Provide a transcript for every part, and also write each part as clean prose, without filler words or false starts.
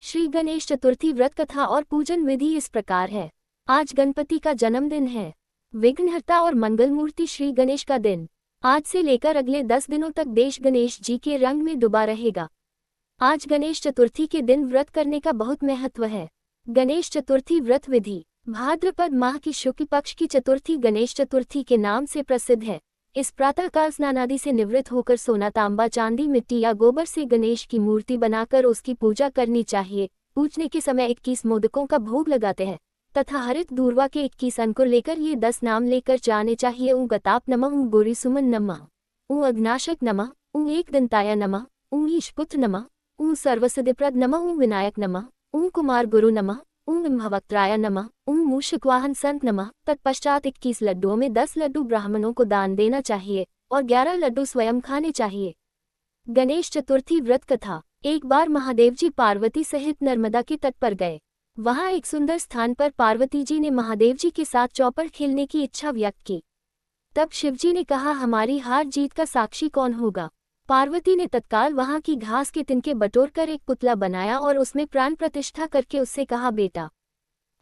श्री गणेश चतुर्थी व्रत कथा और पूजन विधि इस प्रकार है। आज गणपति का जन्मदिन है, विघ्नहर्ता और मंगलमूर्ति श्री गणेश का दिन। आज से लेकर अगले 10 दिनों तक देश गणेश जी के रंग में डूबा रहेगा। आज गणेश चतुर्थी के दिन व्रत करने का बहुत महत्व है। गणेश चतुर्थी व्रत विधि। भाद्रपद माह की शुक्ल पक्ष की चतुर्थी गणेश चतुर्थी के नाम से प्रसिद्ध है। इस प्रातःकाल स्नानादि से निवृत्त होकर सोना, तांबा, चांदी, मिट्टी या गोबर से गणेश की मूर्ति बनाकर उसकी पूजा करनी चाहिए। पूजने के समय 21 मोदकों का भोग लगाते हैं तथा हरित दूर्वा के 21 अंकुर लेकर ये 10 नाम लेकर जाने चाहिए। ऊँ गताप नमः, ऊँ गौरी सुमन नमः, ऊँ अग्नाशक नमः, ऊँ एकदंताय नमः, ऊँ ईशपुत्र नमः, ऊँ सर्वसिद्धिप्रद नमः, ऊँ विनायक नमः, ऊँ कुमार गुरु नमः, ऊँ भवक्त्राय नमः, ऊँ मूषकवाहन संत नमः। तत्पश्चात 21 लड्डुओं में 10 लड्डू ब्राह्मणों को दान देना चाहिए और 11 लड्डू स्वयं खाने चाहिए। गणेश चतुर्थी व्रत कथा। एक बार महादेव जी पार्वती सहित नर्मदा के तट पर गए। वहां एक सुंदर स्थान पर पार्वती जी ने महादेव जी के साथ चौपड़ खेलने की इच्छा व्यक्त की। तब शिवजी ने कहा, हमारी हार जीत का साक्षी कौन होगा? पार्वती ने तत्काल वहां की घास के तिनके बटोरकर एक पुतला बनाया और उसमें प्राण प्रतिष्ठा करके उससे कहा, बेटा,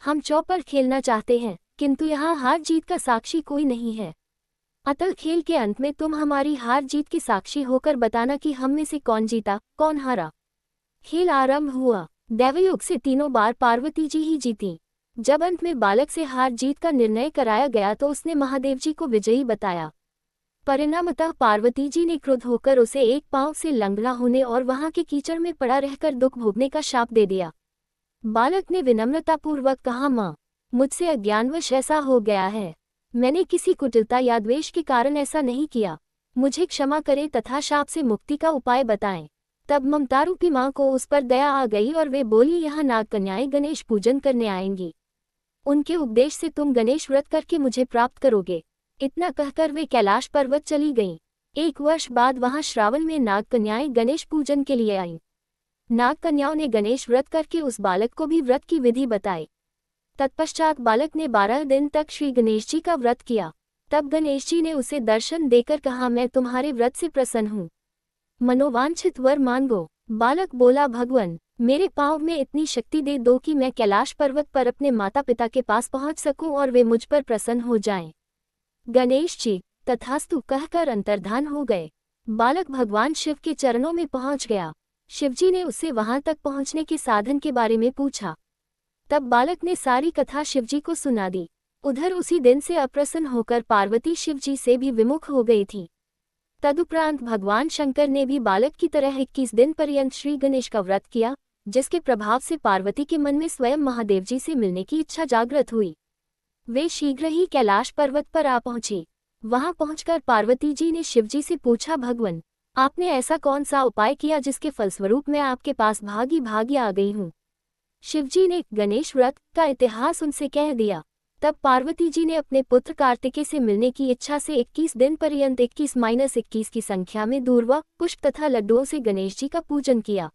हम चौपड़ खेलना चाहते हैं, किंतु यहाँ हार जीत का साक्षी कोई नहीं है। अतः खेल के अंत में तुम हमारी हार जीत की साक्षी होकर बताना कि हम में से कौन जीता, कौन हारा। खेल आरंभ हुआ। दैवयोग से 3 बार पार्वती जी ही जीती। जब अंत में बालक से हार जीत का निर्णय कराया गया तो उसने महादेव जी को विजयी बताया। परिणामतः पार्वती जी ने क्रुद्ध होकर उसे एक पांव से लंगड़ा होने और वहां के कीचड़ में पड़ा रहकर दुख भोगने का शाप दे दिया। बालक ने विनम्रतापूर्वक कहा, माँ, मुझसे अज्ञानवश ऐसा हो गया है। मैंने किसी कुटिलता या द्वेष के कारण ऐसा नहीं किया। मुझे क्षमा करें तथा शाप से मुक्ति का उपाय बताएं। तब ममतारूपी माँ को उस पर दया आ गई और वे बोली, यहाँ नाग कन्याएं गणेश पूजन करने आएंगी। उनके उपदेश से तुम गणेश व्रत करके मुझे प्राप्त करोगे। इतना कहकर वे कैलाश पर्वत चली गईं। 1 वर्ष बाद वहां श्रावण में नाग कन्याएं गणेश पूजन के लिए आईं। नाग कन्याओं ने गणेश व्रत करके उस बालक को भी व्रत की विधि बताई। तत्पश्चात बालक ने 12 दिन तक श्री गणेश जी का व्रत किया। तब गणेश जी ने उसे दर्शन देकर कहा, मैं तुम्हारे व्रत से प्रसन्न हूँ, मनोवांछित वर मांगो। बालक बोला, भगवान, मेरे पांव में इतनी शक्ति दे दो कि मैं कैलाश पर्वत पर अपने माता पिता के पास पहुंच सकूं और वे मुझ पर प्रसन्न हो जाएं। गणेश जी तथास्तु कहकर अंतर्धान हो गए। बालक भगवान शिव के चरणों में पहुंच गया। शिवजी ने उससे वहां तक पहुंचने के साधन के बारे में पूछा। तब बालक ने सारी कथा शिवजी को सुना दी। उधर उसी दिन से अप्रसन्न होकर पार्वती शिवजी से भी विमुख हो गई थी। तदुपरांत भगवान शंकर ने भी बालक की तरह 21 दिन पर्यंत श्री गणेश का व्रत किया, जिसके प्रभाव से पार्वती के मन में स्वयं महादेव जी से मिलने की इच्छा जागृत हुई। वे शीघ्र ही कैलाश पर्वत पर आ पहुंची। वहां पहुंचकर पार्वती जी ने शिवजी से पूछा, भगवान, आपने ऐसा कौन सा उपाय किया जिसके फलस्वरूप मैं आपके पास भागी भागी आ गई हूँ? शिवजी ने गणेश व्रत का इतिहास उनसे कह दिया। तब पार्वती जी ने अपने पुत्र कार्तिकेय से मिलने की इच्छा से 21 दिन पर्यंत 21-21 की संख्या में दूर्वा, पुष्प तथा लड्डुओं से गणेश जी का पूजन किया।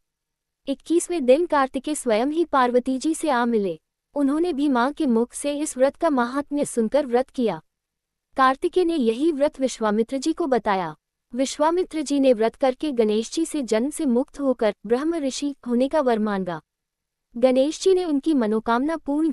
21वें दिन कार्तिकेय स्वयं ही पार्वती जी से आ मिले। उन्होंने भी मां के मुख से इस व्रत का महात्म्य सुनकर व्रत किया। कार्तिकेय ने यही व्रत विश्वामित्र जी को बताया। विश्वामित्र जी ने व्रत करके गणेश जी से जन्म से मुक्त होकर ब्रह्म ऋषि होने का वर मांगा। गणेश जी ने उनकी मनोकामना पूर्ण